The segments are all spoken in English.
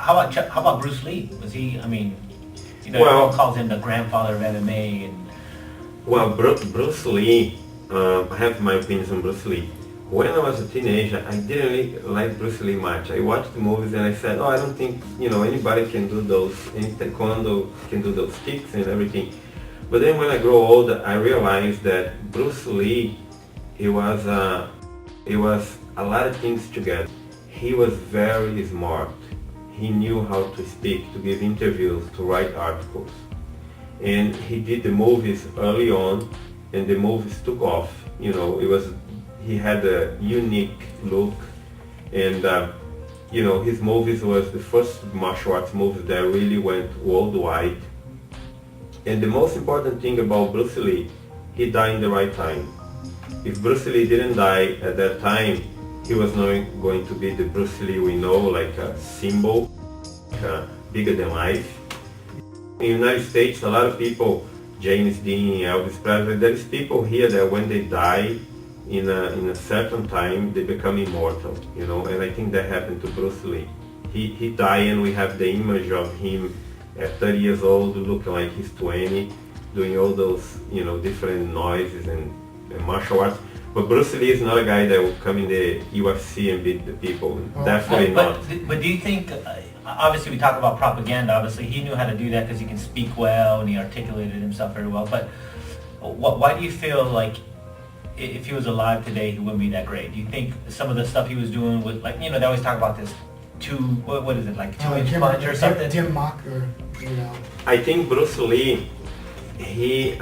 How about Bruce Lee? Was he? I mean, Well, everyone calls him the grandfather of MMA, and well, Bruce Lee, I have my opinions on Bruce Lee. When I was a teenager, I didn't really like Bruce Lee much. I watched the movies and I said, oh, I don't think, anybody can do those, any Taekwondo can do those kicks and everything. But then when I grow older, I realized that Bruce Lee, he was a lot of things together. He was very smart. He knew how to speak, to give interviews, to write articles. And he did the movies early on, and the movies took off. He had a unique look, and his movies was the first martial arts movies that really went worldwide. And the most important thing about Bruce Lee, he died in the right time. If Bruce Lee didn't die at that time, he was not going to be the Bruce Lee we know, like a symbol, bigger than life. In the United States, a lot of people, James Dean, Elvis Presley, there's people here that when they die in a certain time, they become immortal, and I think that happened to Bruce Lee. He died and we have the image of him at 30 years old, looking like he's 20, doing all those, different noises and martial arts. But Bruce Lee is not a guy that will come in the UFC and beat the people. Definitely not. But do you think, obviously we talk about propaganda, obviously he knew how to do that because he can speak well and he articulated himself very well, but why do you feel like if he was alive today he wouldn't be that great? Do you think some of the stuff he was doing with, like, they always talk about this what is it, like 2-inch punch or something? Jim Mocker, I think Bruce Lee, he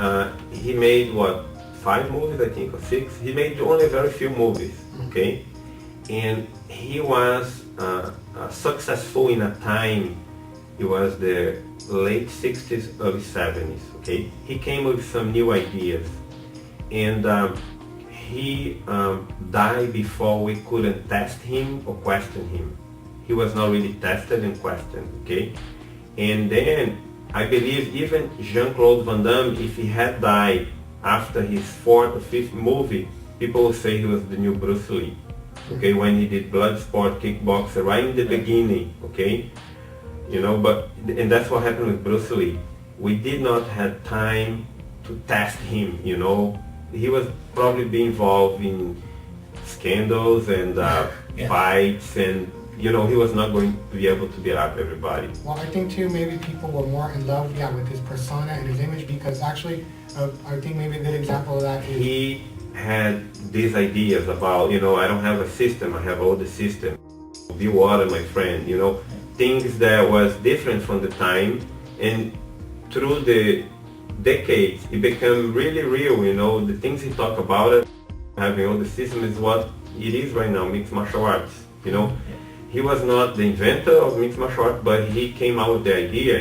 made 5 movies, I think, or 6. He made only very few movies, okay? And he was successful in a time, it was the late 60s, early 70s, okay? He came with some new ideas, and he died before we couldn't test him or question him. He was not really tested and questioned, okay? And then, I believe even Jean-Claude Van Damme, if he had died after his 4th or 5th movie, people will say he was the new Bruce Lee, okay? When he did Bloodsport, Kickboxer, right in the beginning, okay? And that's what happened with Bruce Lee. We did not have time to test him, He was probably being involved in scandals and fights, and he was not going to be able to beat up everybody. Well, I think too, maybe people were more in love, with his persona and his image, because actually, I think maybe a good example of that is... He had these ideas about, I don't have a system, I have all the system. Be water, my friend, things that was different from the time, and through the decades, it became really real, the things he talked about it, having all the system is what it is right now, mixed martial arts, He was not the inventor of mixed martial arts, but he came out with the idea.